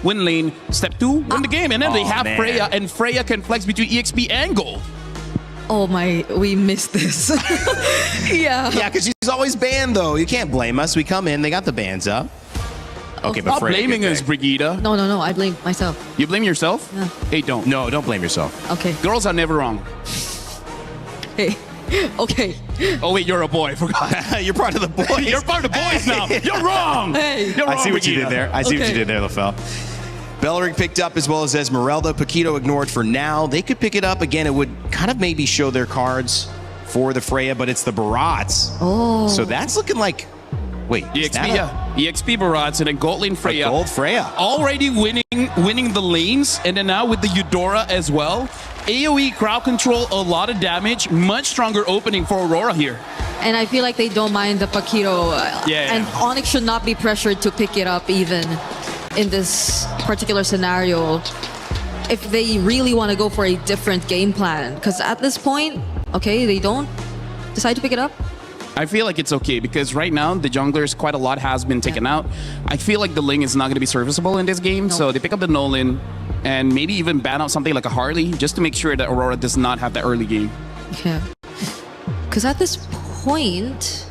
win lane. Step 2, win the game. And then they have man. Freya, and Freya can flex between EXP and Gold. Oh my, we missed this. Yeah. Yeah, because she's always banned, though. You can't blame us. We come in, they got the bans up. Okay, but Stop Freya, blaming good us, pick. Brigida. No, I blame myself. You blame yourself? Yeah. Hey, don't. No, don't blame yourself. Okay. Girls are never wrong. Hey. Okay. Oh, wait, you're a boy. I forgot. You're part of the boys. You're part of the boys now. You're wrong. Hey. You're wrong, I see what you Brigida. did there. I see what Okay. you did there, LaFell. Belleric picked up as well as Esmeralda. Paquito ignored for now. They could pick it up. Again, it would kind of maybe show their cards for the Freya, but it's the Barats. Oh. So that's looking like... Wait, is that EXP, yeah. EXP Barats and then Gold lane a Freya. gold Freya? Already winning the lanes, and then now with the Eudora as well. AoE crowd control, a lot of damage, much stronger opening for Aurora here. And I feel like they don't mind the Paquito. Yeah. And ONIC should not be pressured to pick it up even in this particular scenario if they really want to go for a different game plan. Because at this point, okay, they don't decide to pick it up. I feel like it's okay because right now the junglers quite a lot has been taken out. I feel like the Ling is not going to be serviceable in this game, so they pick up the Nolan and maybe even ban out something like a Harley just to make sure that Aurora does not have the early game. Yeah. Because at this point,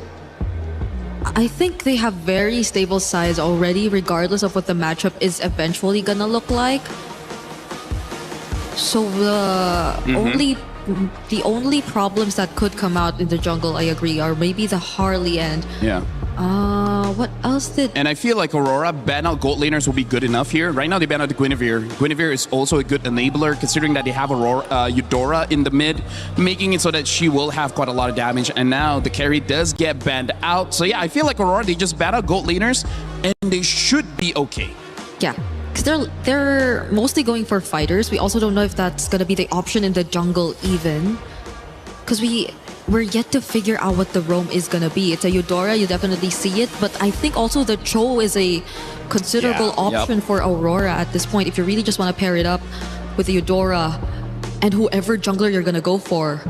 I think they have very stable sides already, regardless of what the matchup is eventually gonna look like. So the only problems that could come out in the jungle, I agree, are maybe the Harley and Yeah. what else did... And I feel like Aurora ban out gold laners will be good enough here. Right now they ban out the Guinevere. Guinevere is also a good enabler considering that they have Aurora, Eudora in the mid, making it so that she will have quite a lot of damage. And now the carry does get banned out. So yeah, I feel like Aurora, they just ban out gold laners and they should be okay. Yeah, because they're mostly going for fighters. We also don't know if that's gonna be the option in the jungle even, because we're yet to figure out what the roam is gonna be. It's a Eudora, you definitely see it, but I think also the Cho is a considerable option for Aurora at this point if you really just want to pair it up with the Eudora and whoever jungler you're gonna go for.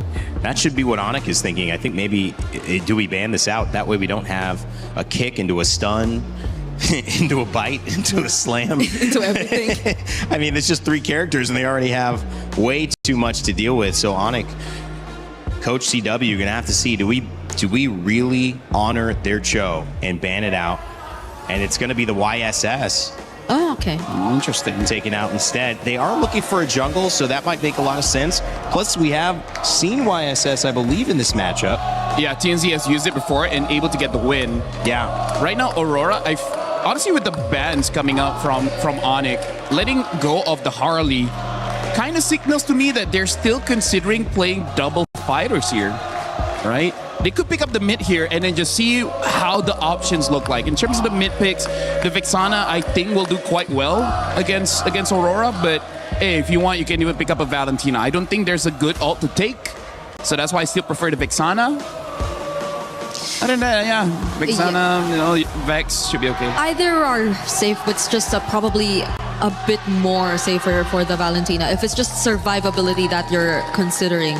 That should be what ONIC is thinking. I think maybe, do we ban this out? That way we don't have a kick into a stun, into a bite, into a slam. Into everything. I mean, it's just 3 characters and they already have way too much to deal with. So ONIC, Coach CW, you're gonna have to see, do we really honor their Cho and ban it out? And it's gonna be the YSS Oh, okay. Interesting. taken out instead. They are looking for a jungle, so that might make a lot of sense. Plus, we have seen YSS, I believe, in this matchup. Yeah, TNZ has used it before and able to get the win. Yeah. Right now, Aurora, honestly, with the bans coming out from ONIC, letting go of the Harley kind of signals to me that they're still considering playing double fighters here, right? They could pick up the mid here and then just see how the options look like. In terms of the mid picks, the Vexana, I think, will do quite well against Aurora, but hey, if you want, you can even pick up a Valentina. I don't think there's a good ult to take, so that's why I still prefer the Vexana. Other than that, yeah, Vexana, you know, Vex should be okay. Either are safe, but it's just probably a bit more safer for the Valentina if it's just survivability that you're considering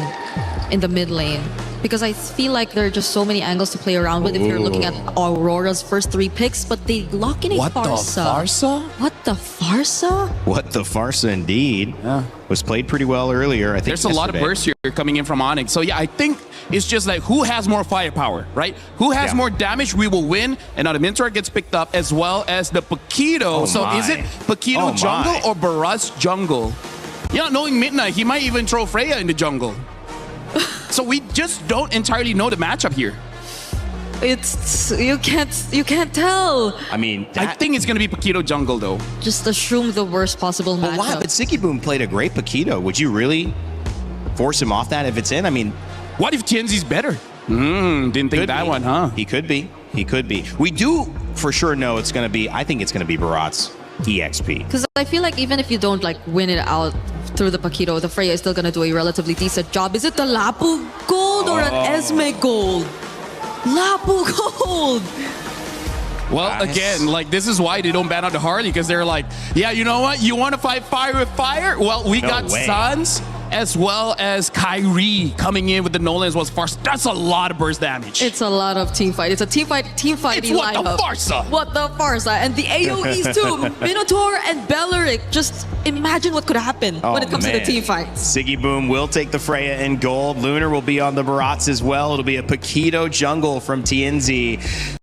in the mid lane. Because I feel like there are just so many angles to play around with if you're looking at Aurora's first 3 picks, but they lock in a Farsa. What the Farsa? What the Farsa indeed. Yeah. Was played pretty well earlier, I think. There's a lot of bursts here coming in from ONIC. So yeah, I think it's just like who has more firepower, right? Who has more damage, we will win. And now the Minotaur gets picked up as well as the Paquito. So is it Paquito jungle or Baraz jungle? Yeah, knowing Midnight, he might even throw Freya in the jungle. So we just don't entirely know the matchup here. It's you can't tell. I mean, I think it's gonna be Paquito jungle though. Just assume the worst possible matchup. Why? But Sicky Boom played a great Paquito. Would you really force him off that if it's in? I mean, what if TNZ's better? Didn't think that one, huh? He could be. He could be. We do for sure know it's going to be, I think it's going to be Barat's EXP. Because I feel like even if you don't like win it out through the Paquito, the Freya is still going to do a relatively decent job. Is it the Lapu Gold or an Esme Gold? Lapu Gold! Well, again, like this is why they don't ban out the Harley, because they're like, yeah, you know what? You want to fight fire with fire? Well, we got Sans as well as Kyrie coming in with the Nolan as well as Farsa. That's a lot of burst damage. It's a lot of team fight. It's a team fight It's what lineup. the Farsa. What the Farsa. And the AoEs too. Minotaur and Beller Zurich, just imagine what could happen when it comes to the team fights. Ziggy Boom will take the Freya in gold. Lunar will be on the Barats as well. It'll be a Paquito jungle from TNZ.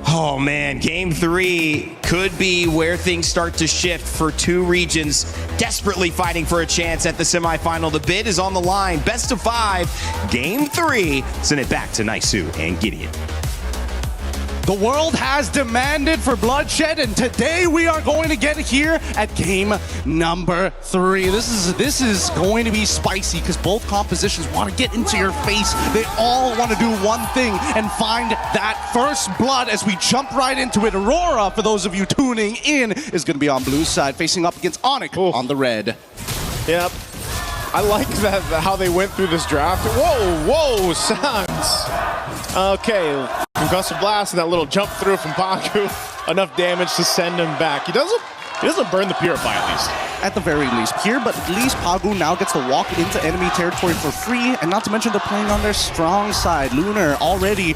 Oh man, game 3 could be where things start to shift for two regions desperately fighting for a chance at the semifinal. The bid is on the line. Best of 5, game 3. Send it back to Naisu and Gideon. The world has demanded for bloodshed, and today we are going to get here at game number 3. This is going to be spicy because both compositions want to get into your face. They all want to do one thing and find that first blood as we jump right into it. Aurora, for those of you tuning in, is going to be on blue side, facing up against ONIC on the red. Yep. I like that how they went through this draft. Whoa, sounds. Okay, concussive blast and that little jump through from Paku. Enough damage to send him back. He doesn't burn the Purify at least. At the very least. Here, but at least Pagu now gets to walk into enemy territory for free, and not to mention they're playing on their strong side. Lunar already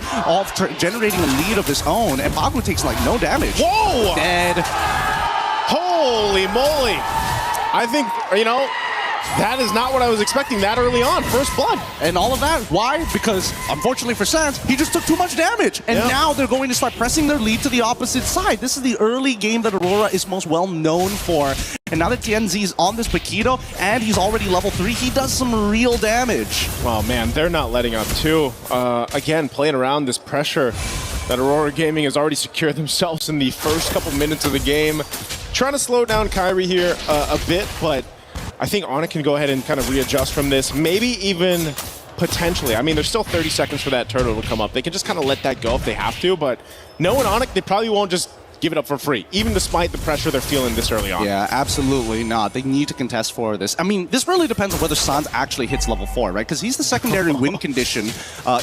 generating a lead of his own, and Pagu takes like no damage. Whoa! Dead. Holy moly! I think, that is not what I was expecting that early on. First blood. And all of that, why? Because, unfortunately for Sans, he just took too much damage. And now they're going to start pressing their lead to the opposite side. This is the early game that Aurora is most well known for. And now that TNZ is on this Paquito, and he's already level 3, he does some real damage. Oh man, they're not letting up too. Again, playing around this pressure that Aurora Gaming has already secured themselves in the first couple minutes of the game. Trying to slow down Kyrie here a bit, but I think ONIC can go ahead and kind of readjust from this. Maybe even potentially. I mean, there's still 30 seconds for that turtle to come up. They can just kind of let that go if they have to, but knowing ONIC, they probably won't just give it up for free, even despite the pressure they're feeling this early on. Yeah, absolutely not. They need to contest for this. I mean, this really depends on whether Sans actually hits level 4, right? Because he's the secondary win condition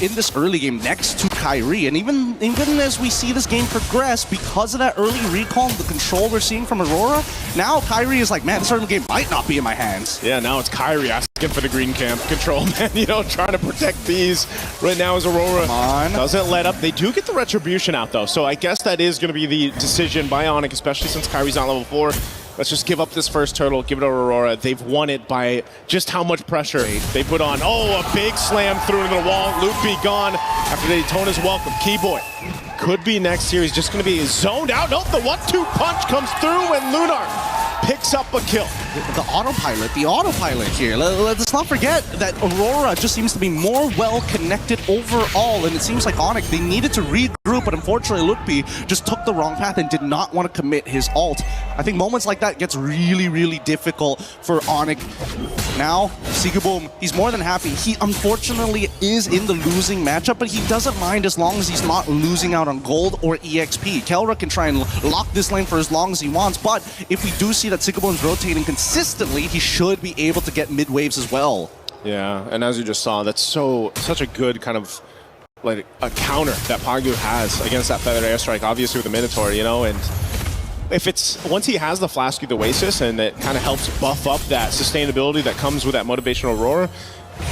in this early game next to Kyrie. And even as we see this game progress, because of that early recall and the control we're seeing from Aurora, now Kyrie is like, man, this early game might not be in my hands. Yeah, now it's Kyrie asking for the green camp control, man. Trying to protect these. Right now is Aurora. Doesn't let up. They do get the retribution out, though. So I guess that is going to be the decision by ONIC, especially since Kyrie's on level 4. Let's just give up this first turtle, give it to Aurora. They've won it by just how much pressure they put on. Oh, a big slam through into the wall. Loopy gone after Daytona's welcome. Keyboy could be next here. He's just going to be zoned out. Nope, the 1-2 punch comes through and Lunar picks up a kill. The autopilot here. Let's not forget that Aurora just seems to be more well-connected overall, and it seems like ONIC, they needed to regroup, but unfortunately Lukpi just took the wrong path and did not want to commit his ult. I think moments like that gets really, really difficult for ONIC. Now, Sigaboom, he's more than happy. He unfortunately is in the losing matchup, but he doesn't mind as long as he's not losing out on gold or EXP. Kelra can try and lock this lane for as long as he wants, but if we do see that Sigaboom's rotating consistently, he should be able to get mid waves as well. Yeah, and as you just saw, that's such a good kind of like a counter that Pagu has against that feathered airstrike, obviously with the Minotaur, and if it's once he has the Flask of the Oasis and it kind of helps buff up that sustainability that comes with that motivational Aurora,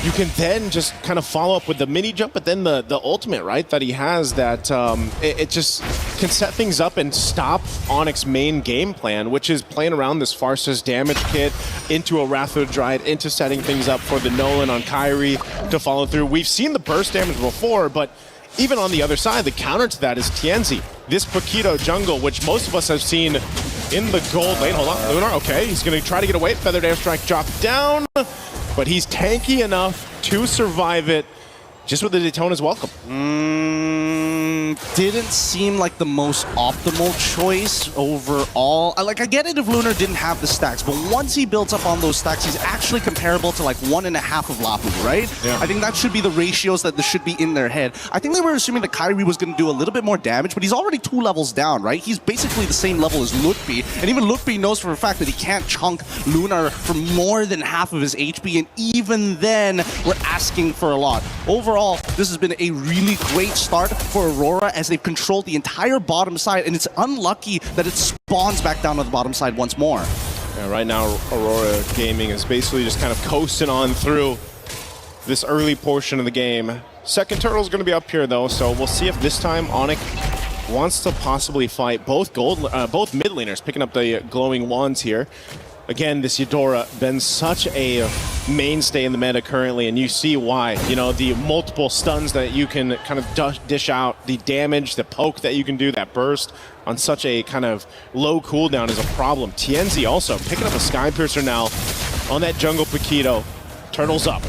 you can then just kind of follow up with the mini jump, but then the ultimate, right, that he has that it just can set things up and stop ONIC's main game plan, which is playing around this Farsa's damage kit into a Rathodride, into setting things up for the Nolan on Kyrie to follow through. We've seen the burst damage before, but even on the other side, the counter to that is Tienzi. This Paquito jungle, which most of us have seen in the gold lane. Hold on, Lunar, okay, he's going to try to get away. Feathered airstrike dropped down, but he's tanky enough to survive it just with the Daytona's welcome. Didn't seem like the most optimal choice overall. I get it if Lunar didn't have the stacks, but once he builds up on those stacks, he's actually comparable to like 1.5 of Lapu, right? Yeah. I think that should be the ratios that should be in their head. I think they were assuming that Kyrie was going to do a little bit more damage, but he's already 2 levels down, right? He's basically the same level as Lukpi, and even Lukpi knows for a fact that he can't chunk Lunar for more than half of his HP, and even then, we're asking for a lot. Overall, this has been a really great start for Aurora as they've controlled the entire bottom side, and it's unlucky that it spawns back down to the bottom side once more. Yeah, right now, Aurora Gaming is basically just kind of coasting on through this early portion of the game. Second turtle's going to be up here, though, so we'll see if this time ONIC wants to possibly fight both both mid laners, picking up the glowing wands here. Again, this Eudora been such a mainstay in the meta currently, and you see why. You know, the multiple stuns that you can kind of dish out, the damage, the poke that you can do, that burst on such a kind of low cooldown is a problem. TNZ also picking up a Sky Piercer now on that jungle Paquito. Turtles up.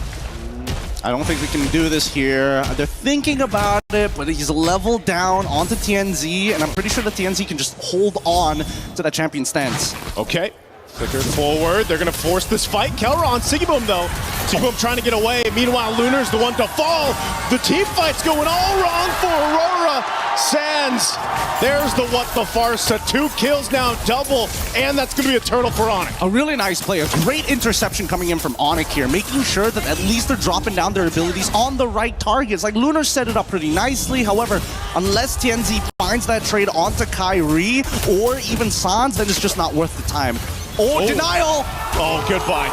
I don't think they can do this here. They're thinking about it, but he's leveled down onto TNZ, and I'm pretty sure that TNZ can just hold on to that champion stance. Okay. Flickered forward. They're going to force this fight. Kelra on Sigiboom, though. Sigiboom trying to get away. Meanwhile, Lunar's the one to fall. The team fight's going all wrong for Aurora. Sands. There's the what the farce. 2 kills now, double, and that's going to be a turtle for ONIC. A really nice play. A great interception coming in from ONIC here, making sure that at least they're dropping down their abilities on the right targets. Like, Lunar set it up pretty nicely. However, unless TNZ finds that trade onto Kyrie or even Sans, then it's just not worth the time. Oh, denial! Oh, goodbye.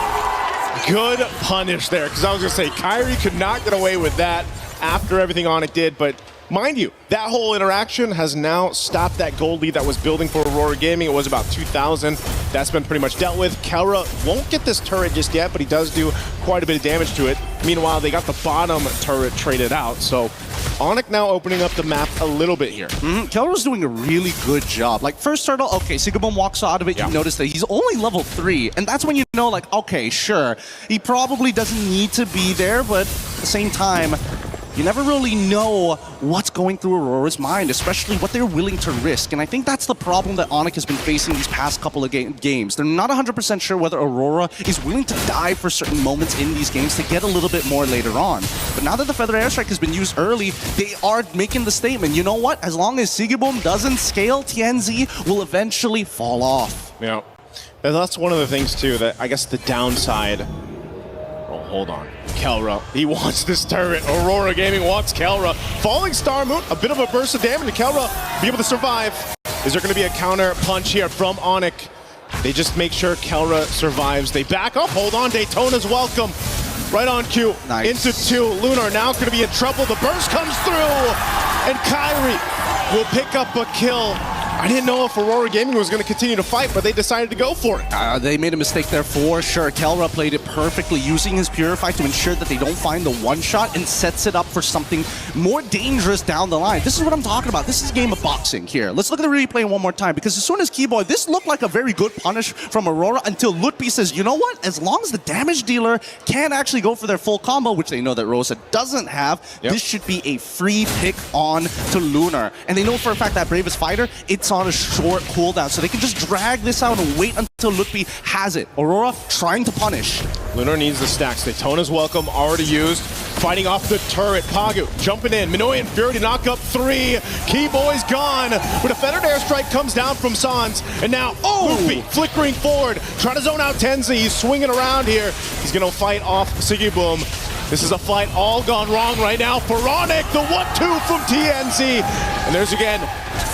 Good punish there, because I was going to say, Kyrie could not get away with that after everything ONIC did, but mind you, that whole interaction has now stopped that gold lead that was building for Aurora Gaming. It was about 2,000. That's been pretty much dealt with. Kelra won't get this turret just yet, but he does do quite a bit of damage to it. Meanwhile, they got the bottom turret traded out, so ONIC now opening up the map a little bit here. Kelra's doing a really good job. Like, first turtle, okay, Sigiboom walks out of it, you notice that he's only level 3, and that's when you know, like, okay, sure, he probably doesn't need to be there, but at the same time, you never really know what's going through Aurora's mind, especially what they're willing to risk. And I think that's the problem that ONIC has been facing these past couple of games. They're not 100% sure whether Aurora is willing to die for certain moments in these games to get a little bit more later on. But now that the Feather Airstrike has been used early, they are making the statement, you know what? As long as Sigiboom doesn't scale, TNZ will eventually fall off. Yeah. And that's one of the things, too, that I guess the downside... Oh, hold on. Kelra, he wants this turret. Aurora Gaming wants Kelra. Falling Star Moon, a bit of a burst of damage to Kelra. Be able to survive. Is there going to be a counter punch here from ONIC? They just make sure Kelra survives. They back up. Hold on. Daytona's welcome. Right on cue. Nice. Into 2. Lunar now going to be in trouble. The burst comes through. And Kyrie will pick up a kill. I didn't know if Aurora Gaming was going to continue to fight, but they decided to go for it. They made a mistake there for sure. Kelra played it perfectly, using his Purify to ensure that they don't find the one-shot and sets it up for something more dangerous down the line. This is what I'm talking about. This is a game of boxing here. Let's look at the replay one more time, because as soon as Keyboy, this looked like a very good punish from Aurora until Lutpi says, you know what? As long as the damage dealer can actually go for their full combo, which they know that Rosa doesn't have, this should be a free pick on to Lunar. And they know for a fact that Bravest Fighter, it's on a short cooldown, so they can just drag this out and wait until Lutpi has it. Aurora trying to punish. Lunar needs the stacks. Daytona's welcome, already used. Fighting off the turret. Pagu jumping in. Minoy and Fury to knock up 3. Keyboy's gone. But a Feathered Airstrike comes down from Sans. And now, Lutpi flickering forward. Trying to zone out Tenzi. He's swinging around here. He's going to fight off Sigiboom. This is a fight all gone wrong right now for ONIC. The 1-2 from TNZ. And there's again,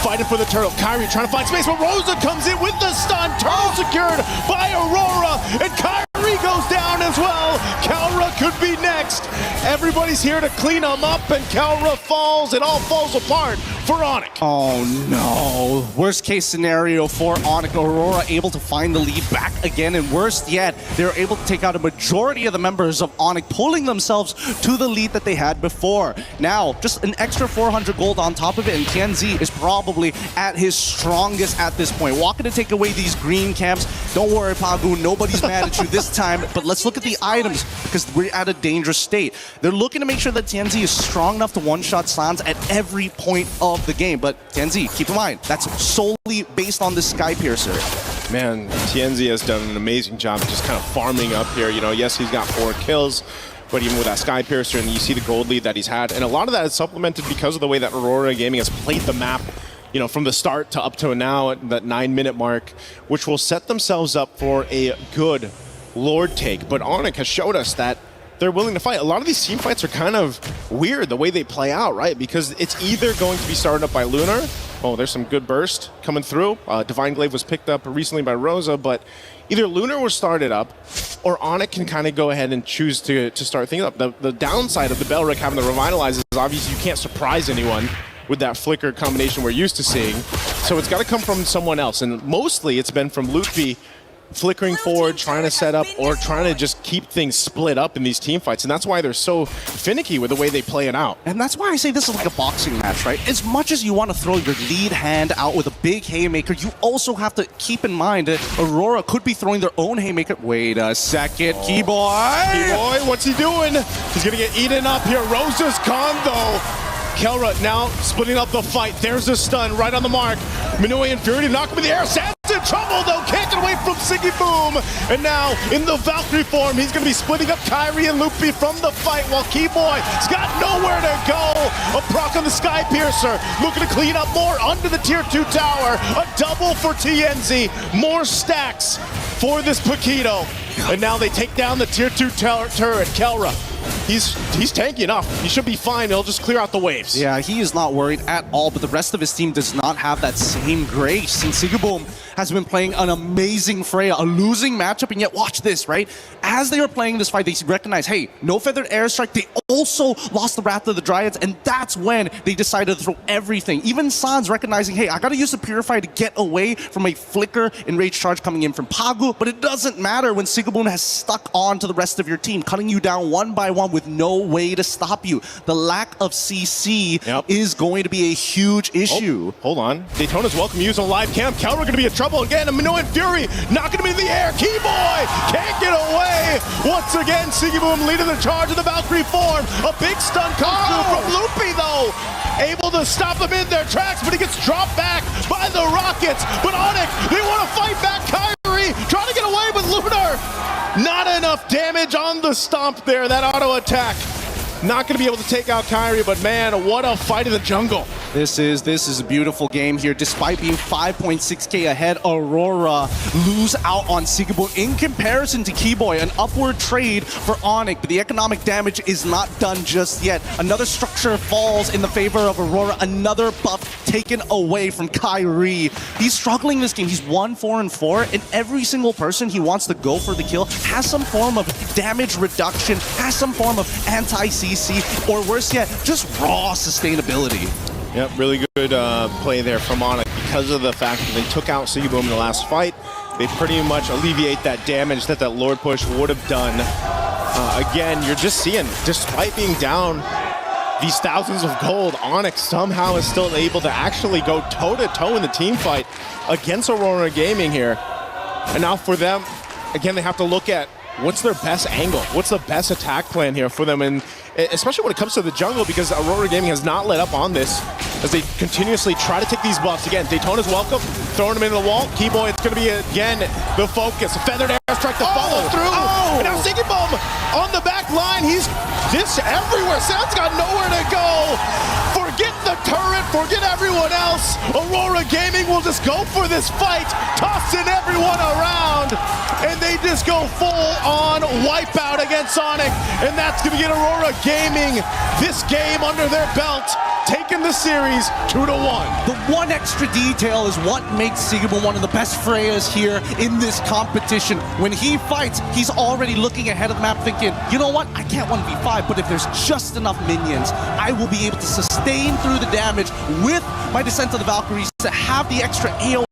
fighting for the turtle. Kyrie trying to find space, but Rosa comes in with the stun. Turtle secured by Aurora. And Kyrie goes down as well. Kelra could be next. Everybody's here to clean them up, and Kelra falls. It all falls apart for ONIC. Oh no. Worst case scenario for ONIC. Aurora able to find the lead back again, and worst yet, they're able to take out a majority of the members of ONIC, pulling themselves to the lead that they had before. Now, just an extra 400 gold on top of it, and TNZ is probably at his strongest at this point. Walking to take away these green camps. Don't worry, Pagu, nobody's mad at you this time, but let's look at the items, because we're at a dangerous state. They're looking to make sure that TNZ is strong enough to one-shot Sans at every point of the game, but TNZ, keep in mind, that's solely based on the Sky Piercer. Man, TNZ has done an amazing job just kind of farming up here. You know, yes, he's got 4 kills, but even with that Sky Piercer, and you see the gold lead that he's had, and a lot of that is supplemented because of the way that Aurora Gaming has played the map, you know, from the start to up to now at that 9-minute mark, which will set themselves up for a good Lord take. But ONIC has showed us that they're willing to fight. A lot of these team fights are kind of weird the way they play out, right? Because it's either going to be started up by Lunar. Oh, there's some good burst coming through. Divine Glaive was picked up recently by Rosa, but either Lunar will start it up, or ONIC can kind of go ahead and choose to start things up. The downside of the Belric having the Revitalize is obviously you can't surprise anyone with that flicker combination we're used to seeing. So it's got to come from someone else, and mostly it's been from Lutfi flickering forward, trying to set up, or trying to just keep things split up in these team fights. And that's why they're so finicky with the way they play it out. And that's why I say this is like a boxing match, right? As much as you want to throw your lead hand out with a big haymaker, you also have to keep in mind that Aurora could be throwing their own haymaker. Wait a second, Keyboy! Keyboy, what's he doing? He's going to get eaten up here. Rosa's gone, though. Kelra now splitting up the fight. There's a stun right on the mark. Minue and Fury to knock him in the air. Sam's in trouble, though. Can't get away from Siggy Boom. And now, in the Valkyrie form, he's going to be splitting up Kyrie and Luffy from the fight, while Keyboy's got nowhere to go. A proc on the Sky Piercer. Looking to clean up more under the Tier 2 tower. A double for TNZ. More stacks for this Paquito. And now they take down the Tier 2 turret, Kelra. He's tanky enough. He should be fine. He'll just clear out the waves. Yeah, he is not worried at all, but the rest of his team does not have that same grace. And Sigaboom has been playing an amazing Freya, a losing matchup, and yet watch this, right? As they were playing this fight, they recognize, hey, no feathered airstrike. They also lost the Wrath of the Dryads, and that's when they decided to throw everything. Even Sans recognizing, hey, I gotta use the Purifier to get away from a flicker and rage charge coming in from Pagu, but it doesn't matter when Sigaboom has stuck on to the rest of your team, cutting you down one by one with no way to stop you. The lack of CC is going to be a huge issue. Oh, hold on. Daytona's welcome use on live cam. Kelra going to be in trouble again. And Minnow and Fury knocking him in the air. Keyboy can't get away. Once again, Sigiboom leading the charge of the Valkyrie form. A big stun comes through from Loopy, though. Able to stop them in their tracks, but he gets dropped back by the Rockets. But ONIC, they want to fight back. Kyrie trying to get away with Lunar. Not enough damage on the stomp there, that auto attack. Not going to be able to take out Kyrie, but man, what a fight in the jungle. This is a beautiful game here. Despite being 5.6k ahead, Aurora lose out on Sigaboom. In comparison to Keyboy, an upward trade for ONIC, but the economic damage is not done just yet. Another structure falls in the favor of Aurora. Another buff taken away from Kyrie. He's struggling this game. He's 1-4-4, and every single person he wants to go for the kill has some form of damage reduction, has some form of anti-CC, or worse yet, just raw sustainability. Yep, really good play there from ONIC because of the fact that they took out Sigiboom in the last fight. They pretty much alleviate that damage that Lord push would have done. Again, you're just seeing, despite being down these thousands of gold, ONIC somehow is still able to actually go toe-to-toe in the team fight against Aurora Gaming here. And now for them, again, they have to look at what's their best angle? What's the best attack plan here for them? And especially when it comes to the jungle, because Aurora Gaming has not let up on this as they continuously try to take these buffs. Again, Daytona's welcome, throwing him into the wall. Keyboy, it's going to be, again, the focus. A feathered airstrike to follow through. And now Sigiboom on the back line. He's just everywhere. Sound's got nowhere to go. Forget the turret, forget everyone else. Aurora Gaming will just go for this fight, tossing everyone around, and they just go full-on wipeout against ONIC, and that's going to get Aurora Gaming this game under their belt, taking the series 2-1. The one extra detail is what makes Sigiboom one of the best Freyas here in this competition. When he fights, he's already looking ahead of the map thinking, you know what, I can't 1v5, but if there's just enough minions, I will be able to sustain through the damage with my Descent of the Valkyries to have the extra AoE